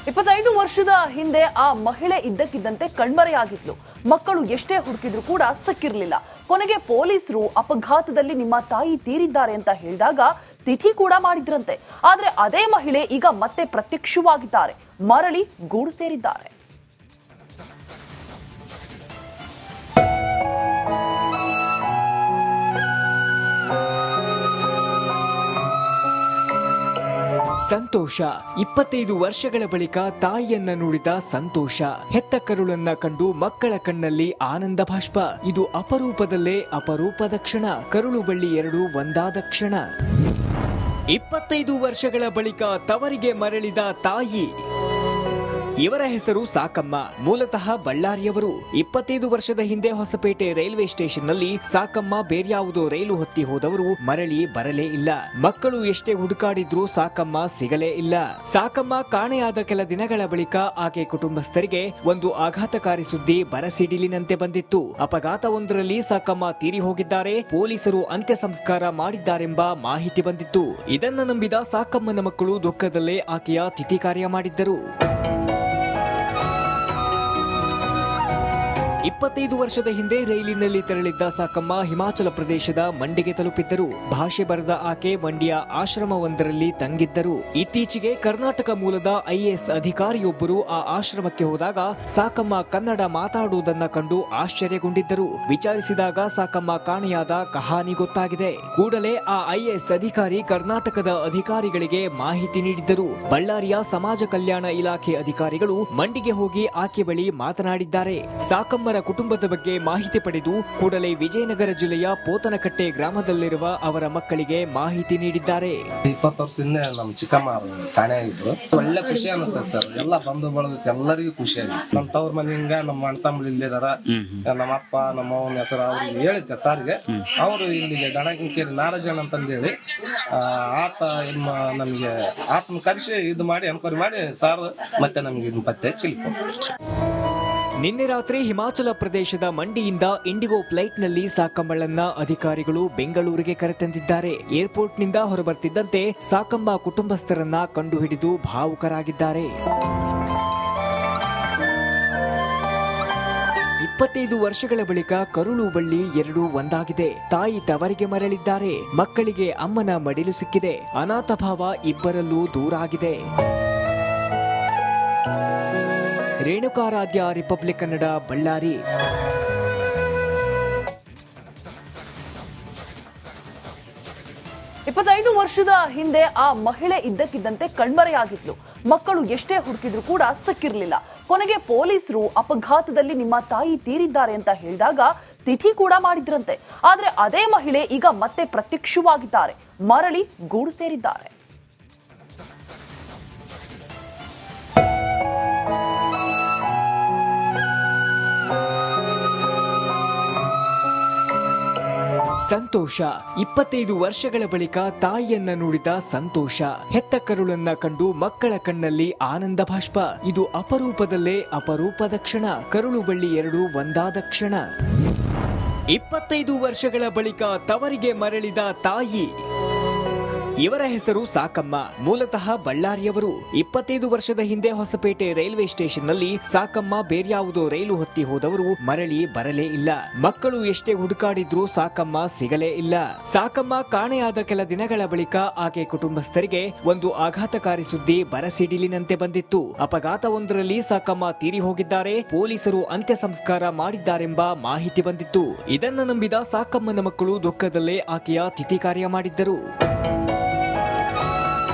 25 ವರ್ಷದ ಹಿಂದೆ ಆ ಮಹಿಳೆ ಇದ್ದಕ್ಕಿದ್ದಂತೆ ಕಣ್ಮರೆಯಾಗಿದ್ಲು. ಮಕ್ಕಳು ಎಷ್ಟೇ ಹುಡುಕಿದ್ರು ಕೂಡ ಸಿಕ್ಕಿರಲಿಲ್ಲ. ಕೊನೆಗೆ ಪೊಲೀಸರು ಅಪಘಾತದಲ್ಲಿ ನಿಮ್ಮ ತಾಯಿ ತೀರಿದ್ದಾರೆ ಅಂತ ಹೇಳಿದಾಗ ತಿಥಿ ಕೂಡ ಮಾಡಿದ್ರಂತೆ. ಆದ್ರೆ ಅದೇ ಮಹಿಳೆ ಈಗ ಮತ್ತೆ ಪ್ರತ್ಯಕ್ಷವಾಗಿದ್ದಾರೆ, ಮರಳಿ ಗೂಡು ಸೇರಿದ್ದಾರೆ. ಸಂತೋಷ 25 ವರ್ಷಗಳ ಬಳಿಕ ತಾಯಿಯನ್ನ ನೋಡಿದ ಸಂತೋಷ. ಹೆತ್ತ ಕರುಳನ್ನ ಕಂಡು ಮಕ್ಕಳ ಕಣ್ಣಲ್ಲಿ ಆನಂದ ಬಾಷ್ಪ. ಇದು ಅಪರೂಪದಲ್ಲೇ ಅಪರೂಪದ ಕ್ಷಣ. ಕರುಳು ಬಳ್ಳಿ ಎರಡು ಒಂದಾದ ಕ್ಷಣ. 25 ವರ್ಷಗಳ ಬಳಿಕ ತವರಿಗೆ ಮರಳಿದ ತಾಯಿ. ಇವರ ಹೆಸರು ಸಾಕಮ್ಮ. ಮೂಲತಃ ಬಳ್ಳಾರಿಯವರು. 25 ವರ್ಷದ ಹಿಂದೆ ಹೊಸಪೇಟೆ ರೈಲ್ವೆ ಸ್ಟೇಷನ್ ನಲ್ಲಿ ಸಾಕಮ್ಮ ಬೇರ್ಯಾವುದೋ ರೈಲು ಹತ್ತಿ ಹೋದವರು ಮರಳಿ ಬರಲೇ ಇಲ್ಲ. ಮಕ್ಕಳು ಎಷ್ಟೇ ಹುಡುಕಾಡಿದ್ರೂ ಸಾಕಮ್ಮ ಸಿಗಲೇ ಇಲ್ಲ. ಸಾಕಮ್ಮ ಕಾಣೆಯಾದ ಕೆಲ ದಿನಗಳ ಬಳಿಕ ಆಕೆ ಕುಟುಂಬಸ್ಥರಿಗೆ ಒಂದು ಆಘಾತಕಾರಿ ಸುದ್ದಿ ಬರಸಿಡಿಲಿನಂತೆ ಬಂದಿತ್ತು. ಅಪಘಾತವೊಂದರಲ್ಲಿ ಸಾಕಮ್ಮ ತೀರಿ ಹೋಗಿದ್ದಾರೆ, ಪೊಲೀಸರು ಅಂತ್ಯ ಸಂಸ್ಕಾರ ಮಾಡಿದ್ದಾರೆಂಬ ಮಾಹಿತಿ ಬಂದಿತ್ತು. ಇದನ್ನ ನಂಬಿದ ಸಾಕಮ್ಮನ ಮಕ್ಕಳು ದುಃಖದಲ್ಲೇ ಆಕೆಯ ತಿಥಿ ಕಾರ್ಯ ಮಾಡಿದ್ದರು. 25 ವರ್ಷದ ಹಿಂದೆ ರೈಲಿನಲ್ಲಿ ತೆರಳಿದ್ದ ಸಾಕಮ್ಮ ಹಿಮಾಚಲ ಪ್ರದೇಶದ ಮಂಡಿಗೆ ತಲುಪಿದ್ದರು. ಭಾಷೆ ಬರೆದ ಆಕೆ ಮಂಡ್ಯ ಆಶ್ರಮವೊಂದರಲ್ಲಿ ತಂಗಿದ್ದರು. ಇತ್ತೀಚೆಗೆ ಕರ್ನಾಟಕ ಮೂಲದ IAS ಅಧಿಕಾರಿಯೊಬ್ಬರು ಆ ಆಶ್ರಮಕ್ಕೆ ಹೋದಾಗ ಸಾಕಮ್ಮ ಕನ್ನಡ ಮಾತಾಡುವುದನ್ನ ಕಂಡು ಆಶ್ಚರ್ಯಗೊಂಡಿದ್ದರು. ವಿಚಾರಿಸಿದಾಗ ಸಾಕಮ್ಮ ಕಾಣೆಯಾದ ಕಹಾನಿ ಗೊತ್ತಾಗಿದೆ. ಕೂಡಲೇ ಆ IAS ಅಧಿಕಾರಿ ಕರ್ನಾಟಕದ ಅಧಿಕಾರಿಗಳಿಗೆ ಮಾಹಿತಿ ನೀಡಿದ್ದರು. ಬಳ್ಳಾರಿಯ ಸಮಾಜ ಕಲ್ಯಾಣ ಇಲಾಖೆ ಅಧಿಕಾರಿಗಳು ಮಂಡಿಗೆ ಹೋಗಿ ಆಕೆ ಬಳಿ ಮಾತನಾಡಿದ್ದಾರೆ. ಸಾಕಮ್ಮರ ಕುಟುಂಬದ ಬಗ್ಗೆ ಮಾಹಿತಿ ಪಡೆದು ಕೂಡಲೇ ವಿಜಯನಗರ ಜಿಲ್ಲೆಯ ಪೋತನಕಟ್ಟೆ ಗ್ರಾಮದಲ್ಲಿರುವ ಅವರ ಮಕ್ಕಳಿಗೆ ಮಾಹಿತಿ ನೀಡಿದ್ದಾರೆ. 20 ವರ್ಷದಿಂದ ನಮ್ಮ ಚಿಕ್ಕಮ್ಮ ಕಾಣೆ ಆಗಿದ್ರು. ಒಳ್ಳೆ ಖುಷಿ ಅನಿಸ್ತದೆ ಸರ್. ಎಲ್ಲ ಬಂಧು ಬಳಗಕ್ಕೆ ಎಲ್ಲರಿಗೂ ಖುಷಿ ಆಗಿದೆ. ನಮ್ಮ ತವ್ರ ಮನೆಯಿಂದ ನಮ್ಮ ಅಣ್ಣ ತಮ್ಮ ಇಲ್ಲಿದಾರ. ನಮ್ಮ ಅಪ್ಪ ನಮ್ಮ ಅವನ ಹೆಸರು ಅವ್ರಿಗೆ ಹೇಳಿದ್ದೆ ಸಾರಿಗೆ. ಅವರು ಇಲ್ಲಿಗೆ ಗಣಕೇರಿ ನಾರಾಜನ್ ಅಂತಂದೇಳಿ ಆತ ನಮ್ಗೆ ಆತನ ಕರೆಸಿ ಇದು ಮಾಡಿ ಎನ್ಕ್ವೈರಿ ಮಾಡಿ ಸಾರ್ ಮತ್ತೆ ನಮ್ಗೆ ಇದನ್ನ ಪತ್ತೆ ಚಿಲ್ಕೊ. ನಿನ್ನೆ ರಾತ್ರಿ ಹಿಮಾಚಲ ಪ್ರದೇಶದ ಮಂಡಿಯಿಂದ ಇಂಡಿಗೋ ಫ್ಲೈಟ್ನಲ್ಲಿ ಸಾಕಮ್ಮಳನ್ನ ಅಧಿಕಾರಿಗಳು ಬೆಂಗಳೂರಿಗೆ ಕರೆತಂದಿದ್ದಾರೆ. ಏರ್ಪೋರ್ಟ್ನಿಂದ ಹೊರಬರ್ತಿದ್ದಂತೆ ಸಾಕಮ್ಮ ಕುಟುಂಬಸ್ಥರನ್ನ ಕಂಡುಹಿಡಿದು ಭಾವುಕರಾಗಿದ್ದಾರೆ. 25 ವರ್ಷಗಳ ಬಳಿಕ ಕರುಳು ಬಳ್ಳಿ ಎರಡು ಒಂದಾಗಿದೆ. ತಾಯಿ ತವರಿಗೆ ಮರಳಿದ್ದಾರೆ. ಮಕ್ಕಳಿಗೆ ಅಮ್ಮನ ಮಡಿಲು ಸಿಕ್ಕಿದೆ. ಅನಾಥ ಭಾವ ಇಬ್ಬರಲ್ಲೂ ದೂರ ಆಗಿದೆ. ರೇಣುಕಾರಾಧ್ಯ, ರಿಪಬ್ಲಿಕ್ ಕನ್ನಡ, ಬಳ್ಳಾರಿ. 25 ವರ್ಷದ ಹಿಂದೆ ಆ ಮಹಿಳೆ ಇದ್ದಕ್ಕಿದ್ದಂತೆ ಕಣ್ಮರೆಯಾಗಿದ್ಲು. ಮಕ್ಕಳು ಎಷ್ಟೇ ಹುಡುಕಿದ್ರು ಕೂಡ ಸಿಕ್ಕಿರಲಿಲ್ಲ. ಕೊನೆಗೆ ಪೊಲೀಸರು ಅಪಘಾತದಲ್ಲಿ ನಿಮ್ಮ ತಾಯಿ ತೀರಿದ್ದಾರೆ ಅಂತ ಹೇಳಿದಾಗ ತಿಥಿ ಕೂಡ ಮಾಡಿದ್ರಂತೆ. ಆದ್ರೆ ಅದೇ ಮಹಿಳೆ ಈಗ ಮತ್ತೆ ಪ್ರತ್ಯಕ್ಷವಾಗಿದ್ದಾರೆ, ಮರಳಿ ಗೂಡು ಸೇರಿದ್ದಾರೆ. ಸಂತೋಷ 25 ವರ್ಷಗಳ ಬಳಿಕ ತಾಯಿಯನ್ನ ನೋಡಿದ ಸಂತೋಷ. ಹೆತ್ತ ಕರುಳನ್ನ ಕಂಡು ಮಕ್ಕಳ ಕಣ್ಣಲ್ಲಿ ಆನಂದ ಬಾಷ್ಪ. ಇದು ಅಪರೂಪದಲ್ಲೇ ಅಪರೂಪದ ಕ್ಷಣ. ಕರುಳು ಬಳ್ಳಿ ಎರಡು ಒಂದಾದ ಕ್ಷಣ. 25 ವರ್ಷಗಳ ಬಳಿಕ ತವರಿಗೆ ಮರಳಿದ ತಾಯಿ. ಇವರ ಹೆಸರು ಸಾಕಮ್ಮ. ಮೂಲತಃ ಬಳ್ಳಾರಿಯವರು. 25 ವರ್ಷದ ಹಿಂದೆ ಹೊಸಪೇಟೆ ರೈಲ್ವೆ ಸ್ಟೇಷನ್ ನಲ್ಲಿ ಸಾಕಮ್ಮ ಬೇರ್ಯಾವುದೋ ರೈಲು ಹತ್ತಿ ಹೋದವರು ಮರಳಿ ಬರಲೇ ಇಲ್ಲ. ಮಕ್ಕಳು ಎಷ್ಟೇ ಹುಡುಕಾಡಿದ್ರೂ ಸಾಕಮ್ಮ ಸಿಗಲೇ ಇಲ್ಲ. ಸಾಕಮ್ಮ ಕಾಣೆಯಾದ ಕೆಲ ದಿನಗಳ ಬಳಿಕ ಆಕೆ ಕುಟುಂಬಸ್ಥರಿಗೆ ಒಂದು ಆಘಾತಕಾರಿ ಸುದ್ದಿ ಬರಸಿಡಿಲಿನಂತೆ ಬಂದಿತ್ತು. ಅಪಘಾತವೊಂದರಲ್ಲಿ ಸಾಕಮ್ಮ ತೀರಿ ಹೋಗಿದ್ದಾರೆ, ಪೊಲೀಸರು ಅಂತ್ಯ ಸಂಸ್ಕಾರ ಮಾಡಿದ್ದಾರೆಂಬ ಮಾಹಿತಿ ಬಂದಿತ್ತು. ಇದನ್ನ ನಂಬಿದ ಸಾಕಮ್ಮನ ಮಕ್ಕಳು ದುಃಖದಲ್ಲೇ ಆಕೆಯ ತಿಥಿ ಕಾರ್ಯ ಮಾಡಿದ್ದರು.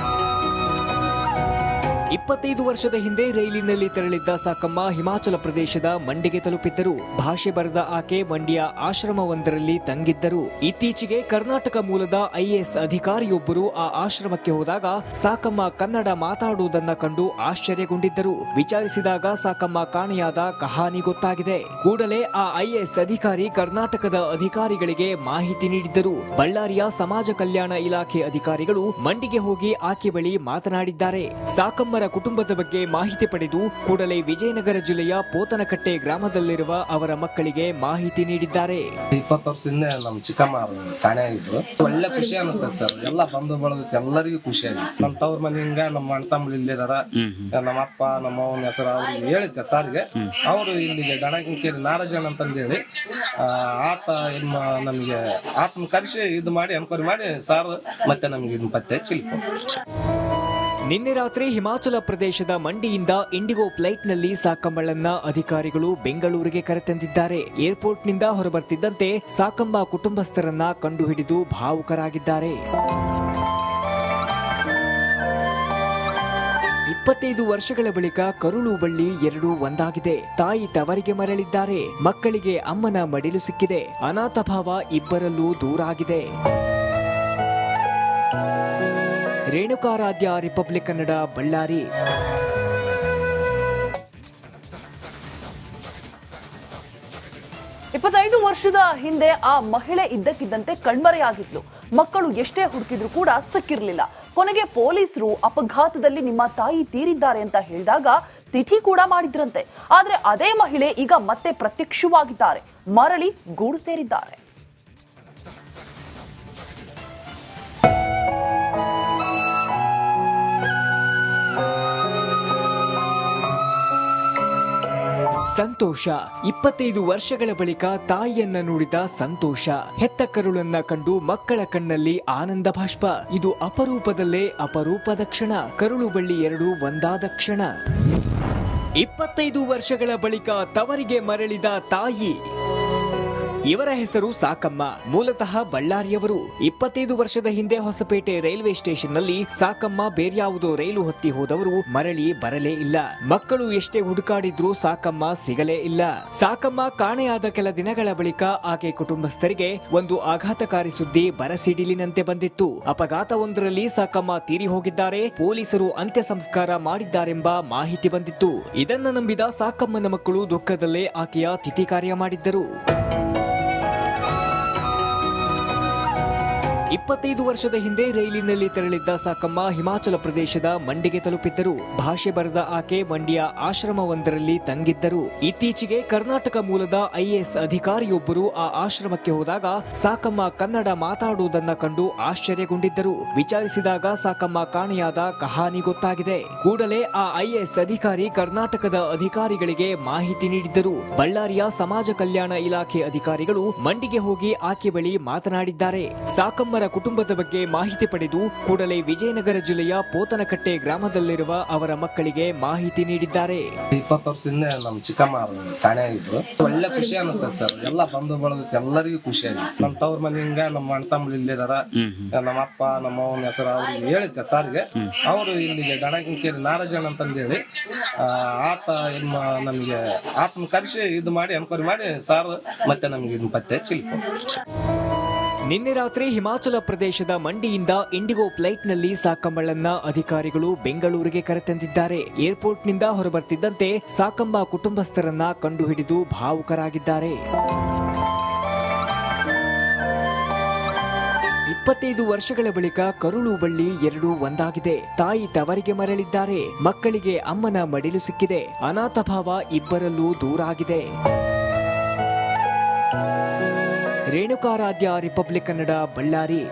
25 ವರ್ಷದ ಹಿಂದೆ ರೈಲಿನಲ್ಲಿ ತೆರಳಿದ್ದ ಸಾಕಮ್ಮ ಹಿಮಾಚಲ ಪ್ರದೇಶದ ಮಂಡಿಗೆ ತಲುಪಿದ್ದರು. ಭಾಷೆ ಬರೆದ ಆಕೆ ಮಂಡ್ಯ ಆಶ್ರಮವೊಂದರಲ್ಲಿ ತಂಗಿದ್ದರು. ಇತ್ತೀಚೆಗೆ ಕರ್ನಾಟಕ ಮೂಲದ IAS ಅಧಿಕಾರಿಯೊಬ್ಬರು ಆ ಆಶ್ರಮಕ್ಕೆ ಹೋದಾಗ ಸಾಕಮ್ಮ ಕನ್ನಡ ಮಾತಾಡುವುದನ್ನ ಕಂಡು ಆಶ್ಚರ್ಯಗೊಂಡಿದ್ದರು. ವಿಚಾರಿಸಿದಾಗ ಸಾಕಮ್ಮ ಕಾಣೆಯಾದ ಕಹಾನಿ ಗೊತ್ತಾಗಿದೆ. ಕೂಡಲೇ ಆ IAS ಅಧಿಕಾರಿ ಕರ್ನಾಟಕದ ಅಧಿಕಾರಿಗಳಿಗೆ ಮಾಹಿತಿ ನೀಡಿದ್ದರು. ಬಳ್ಳಾರಿಯ ಸಮಾಜ ಕಲ್ಯಾಣ ಇಲಾಖೆ ಅಧಿಕಾರಿಗಳು ಮಂಡಿಗೆ ಹೋಗಿ ಆಕೆ ಬಳಿ ಮಾತನಾಡಿದ್ದಾರೆ. ಸಾಕಮ್ಮರ ಸಾಕಮ್ಮರ ಕುಟುಂಬದ ಬಗ್ಗೆ ಮಾಹಿತಿ ಪಡೆದು ಕೂಡಲೇ ವಿಜಯನಗರ ಜಿಲ್ಲೆಯ ಪೋತನಕಟ್ಟೆ ಗ್ರಾಮದಲ್ಲಿರುವ ಅವರ ಮಕ್ಕಳಿಗೆ ಮಾಹಿತಿ ನೀಡಿದ್ದಾರೆ. 20 ವರ್ಷದಿಂದ ನಮ್ಮ ಚಿಕ್ಕಮ್ಮ ಕಾಣೆಯಾಗಿದ್ರು. ಒಳ್ಳೆ ಖುಷಿ ಅನಿಸ್ತದೆ ಸರ್. ಎಲ್ಲ ಬಂಧು ಬಳಗಕ್ಕೆ ಎಲ್ಲರಿಗೂ ಖುಷಿಯಾಗಿ ನಮ್ಮ ತವ್ರ ಮನೆಯಿಂದ ನಮ್ಮ ಅಣ್ಣ ತಮ್ಮ ಇಲ್ಲಿದಾರ. ನಮ್ಮ ಅಪ್ಪ ನಮ್ಮ ಅವನ ಹೆಸರು ಅವ್ರಿಗೆ ಹೇಳಿದ್ದೆ ಸಾರಿಗೆ. ಅವರು ಇಲ್ಲಿಗೆ ಗಣಕೇರಿ ನಾರಾಜನ್ ಅಂತಂದೇಳಿ ಆತ ನಮ್ಗೆ ಆತನ ಕರೆಸಿ ಇದು ಮಾಡಿ ಎನ್ಕ್ವೈರಿ ಮಾಡಿ ಸಾರ್ ಮತ್ತೆ ನಮ್ಗೆ ಇದನ್ನ ಪತ್ತೆ ಚಿಲ್ಕೊ. ನಿನ್ನೆ ರಾತ್ರಿ ಹಿಮಾಚಲ ಪ್ರದೇಶದ ಮಂಡಿಯಿಂದ ಇಂಡಿಗೋ ಫ್ಲೈಟ್ನಲ್ಲಿ ಸಾಕಮ್ಮಳನ್ನ ಅಧಿಕಾರಿಗಳು ಬೆಂಗಳೂರಿಗೆ ಕರೆತಂದಿದ್ದಾರೆ. ಏರ್ಪೋರ್ಟ್ನಿಂದ ಹೊರಬರ್ತಿದ್ದಂತೆ ಸಾಕಮ್ಮ ಕುಟುಂಬಸ್ಥರನ್ನ ಕಂಡುಹಿಡಿದು ಭಾವುಕರಾಗಿದ್ದಾರೆ. 25 ವರ್ಷಗಳ ಬಳಿಕ ಕರುಳು ಬಳ್ಳಿ ಎರಡೂ ಒಂದಾಗಿದೆ. ತಾಯಿ ತವರಿಗೆ ಮರಳಿದ್ದಾರೆ. ಮಕ್ಕಳಿಗೆ ಅಮ್ಮನ ಮಡಿಲು ಸಿಕ್ಕಿದೆ. ಅನಾಥ ಭಾವ ಇಬ್ಬರಲ್ಲೂ ದೂರ ಆಗಿದೆ. ರೇಣುಕಾರಾಧ್ಯ, ರಿಪಬ್ಲಿಕ್ ಕನ್ನಡ, ಬಳ್ಳಾರಿ. ಇಪ್ಪತ್ತೈದು ವರ್ಷದ ಹಿಂದೆ ಆ ಮಹಿಳೆ ಇದ್ದಕ್ಕಿದ್ದಂತೆ ಕಣ್ಮರೆಯಾಗಿದ್ಲು. ಮಕ್ಕಳು ಎಷ್ಟೇ ಹುಡುಕಿದ್ರು ಕೂಡ ಸಿಕ್ಕಿರ್ಲಿಲ್ಲ. ಕೊನೆಗೆ ಪೊಲೀಸರು ಅಪಘಾತದಲ್ಲಿ ನಿಮ್ಮ ತಾಯಿ ತೀರಿದ್ದಾರೆ ಅಂತ ಹೇಳಿದಾಗ ತಿಥಿ ಕೂಡ ಮಾಡಿದ್ರಂತೆ. ಆದ್ರೆ ಅದೇ ಮಹಿಳೆ ಈಗ ಮತ್ತೆ ಪ್ರತ್ಯಕ್ಷವಾಗಿದ್ದಾರೆ. ಮರಳಿ ಗೂಡು ಸೇರಿದ್ದಾರೆ. ಸಂತೋಷ. 25 ವರ್ಷಗಳ ಬಳಿಕ ತಾಯಿಯನ್ನ ನೋಡಿದ ಸಂತೋಷ. ಹೆತ್ತ ಕರುಳನ್ನ ಕಂಡು ಮಕ್ಕಳ ಕಣ್ಣಲ್ಲಿ ಆನಂದ ಭಾಷ್ಪ. ಇದು ಅಪರೂಪದಲ್ಲೇ ಅಪರೂಪದ ಕ್ಷಣ. ಕರುಳು ಬಳ್ಳಿ ಎರಡೂ ಒಂದಾದ ಕ್ಷಣ. 25 ವರ್ಷಗಳ ಬಳಿಕ ತವರಿಗೆ ಮರಳಿದ ತಾಯಿ. ಇವರ ಹೆಸರು ಸಾಕಮ್ಮ. ಮೂಲತಃ ಬಳ್ಳಾರಿಯವರು. 25 ವರ್ಷದ ಹಿಂದೆ ಹೊಸಪೇಟೆ ರೈಲ್ವೆ ಸ್ಟೇಷನ್ನಲ್ಲಿ ಸಾಕಮ್ಮ ಬೇರ್ಯಾವುದೋ ರೈಲು ಹತ್ತಿ ಹೋದವರು ಮರಳಿ ಬರಲೇ ಇಲ್ಲ. ಮಕ್ಕಳು ಎಷ್ಟೇ ಹುಡುಕಾಡಿದ್ರೂ ಸಾಕಮ್ಮ ಸಿಗಲೇ ಇಲ್ಲ. ಸಾಕಮ್ಮ ಕಾಣೆಯಾದ ಕೆಲ ದಿನಗಳ ಬಳಿಕ ಆಕೆ ಕುಟುಂಬಸ್ಥರಿಗೆ ಒಂದು ಆಘಾತಕಾರಿ ಸುದ್ದಿ ಬರಸಿಡಿಲಿನಂತೆ ಬಂದಿತ್ತು. ಅಪಘಾತವೊಂದರಲ್ಲಿ ಸಾಕಮ್ಮ ತೀರಿ ಹೋಗಿದ್ದಾರೆ. ಪೊಲೀಸರು ಅಂತ್ಯ ಸಂಸ್ಕಾರ ಮಾಡಿದ್ದಾರೆಂಬ ಮಾಹಿತಿ ಬಂದಿತ್ತು. ಇದನ್ನ ನಂಬಿದ ಸಾಕಮ್ಮನ ಮಕ್ಕಳು ದುಃಖದಲ್ಲೇ ಆಕೆಯ ತಿಥಿ ಕಾರ್ಯ ಮಾಡಿದ್ದರು. 25 ವರ್ಷದ ಹಿಂದೆ ರೈಲಿನಲ್ಲಿ ತೆರಳಿದ್ದ ಸಾಕಮ್ಮ ಹಿಮಾಚಲ ಪ್ರದೇಶದ ಮಂಡಿಗೆ ತಲುಪಿದ್ದರು. ಭಾಷೆ ಬರೆದ ಆಕೆ ಮಂಡಿಯ ಆಶ್ರಮವೊಂದರಲ್ಲಿ ತಂಗಿದ್ದರು. ಇತ್ತೀಚೆಗೆ ಕರ್ನಾಟಕ ಮೂಲದ IAS ಅಧಿಕಾರಿಯೊಬ್ಬರು ಆ ಆಶ್ರಮಕ್ಕೆ ಹೋದಾಗ ಸಾಕಮ್ಮ ಕನ್ನಡ ಮಾತಾಡುವುದನ್ನ ಕಂಡು ಆಶ್ಚರ್ಯಗೊಂಡಿದ್ದರು. ವಿಚಾರಿಸಿದಾಗ ಸಾಕಮ್ಮ ಕಾಣೆಯಾದ ಕಹಾನಿ ಗೊತ್ತಾಗಿದೆ. ಕೂಡಲೇ ಆ IAS ಅಧಿಕಾರಿ ಕರ್ನಾಟಕದ ಅಧಿಕಾರಿಗಳಿಗೆ ಮಾಹಿತಿ ನೀಡಿದ್ದರು. ಬಳ್ಳಾರಿಯ ಸಮಾಜ ಕಲ್ಯಾಣ ಇಲಾಖೆ ಅಧಿಕಾರಿಗಳು ಮಂಡಿಗೆ ಹೋಗಿ ಆಕೆ ಬಳಿ ಮಾತನಾಡಿದ್ದಾರೆ. ಸಾಕಮ್ಮರ ಕುಟುಂಬದ ಬಗ್ಗೆ ಮಾಹಿತಿ ಪಡೆದು ಕೂಡಲೇ ವಿಜಯನಗರ ಜಿಲ್ಲೆಯ ಪೋತನಕಟ್ಟೆ ಗ್ರಾಮದಲ್ಲಿರುವ ಅವರ ಮಕ್ಕಳಿಗೆ ಮಾಹಿತಿ ನೀಡಿದ್ದಾರೆ. 20 ವರ್ಷದಿಂದ ನಮ್ಮ ಚಿಕ್ಕಮ್ಮ ಕಾಣೆಯಾಗಿದ್ರು. ಒಳ್ಳೆ ಖುಷಿ ಅನಿಸ್ತದೆ ಸರ್. ಎಲ್ಲ ಬಂಧು ಬಳಗಕ್ಕೆ ಎಲ್ಲರಿಗೂ ಖುಷಿಯಾಗಿ ನಮ್ಮ ತವ್ರ ಮನೆಯಿಂದ ನಮ್ಮ ಅಣ್ಣ ತಮ್ಮ ಇಲ್ಲಿದಾರ. ನಮ್ಮ ಅಪ್ಪ ನಮ್ಮ ಅವನ ಹೆಸರು ಅವ್ರಿಗೆ ಹೇಳಿದ್ದೆ ಸಾರಿಗೆ. ಅವರು ಇಲ್ಲಿಗೆ ಗಣಕೇರಿ ನಾರಾಜನ್ ಅಂತಂದೇಳಿ ಆತ ನಮ್ಗೆ ಆತನ ಕರೆಸಿ ಇದು ಮಾಡಿ ಎನ್ಕ್ವೈರಿ ಮಾಡಿ ಸಾರ್ ಮತ್ತೆ ನಮ್ಗೆ ಇದನ್ನ ಪತ್ತೆ ಚಿಲ್ಕೊ. ನಿನ್ನೆ ರಾತ್ರಿ ಹಿಮಾಚಲ ಪ್ರದೇಶದ ಮಂಡಿಯಿಂದ ಇಂಡಿಗೋ ಫ್ಲೈಟ್ನಲ್ಲಿ ಸಾಕಮ್ಮಳನ್ನ ಅಧಿಕಾರಿಗಳು ಬೆಂಗಳೂರಿಗೆ ಕರೆತಂದಿದ್ದಾರೆ. ಏರ್ಪೋರ್ಟ್ನಿಂದ ಹೊರಬರ್ತಿದ್ದಂತೆ ಸಾಕಮ್ಮ ಕುಟುಂಬಸ್ಥರನ್ನ ಕಂಡುಹಿಡಿದು ಭಾವುಕರಾಗಿದ್ದಾರೆ. 25 ವರ್ಷಗಳ ಬಳಿಕ ಕರುಳು ಬಳ್ಳಿ ಎರಡೂ ಒಂದಾಗಿದೆ. ತಾಯಿ ತವರಿಗೆ ಮರಳಿದ್ದಾರೆ. ಮಕ್ಕಳಿಗೆ ಅಮ್ಮನ ಮಡಿಲು ಸಿಕ್ಕಿದೆ. ಅನಾಥ ಭಾವ ಇಬ್ಬರಲ್ಲೂ ದೂರ ಆಗಿದೆ. ರೇಣುಕಾರಾಧ್ಯ, ರಿಪಬ್ಲಿಕ್ ಕನ್ನಡ, ಬಳ್ಳಾರಿ.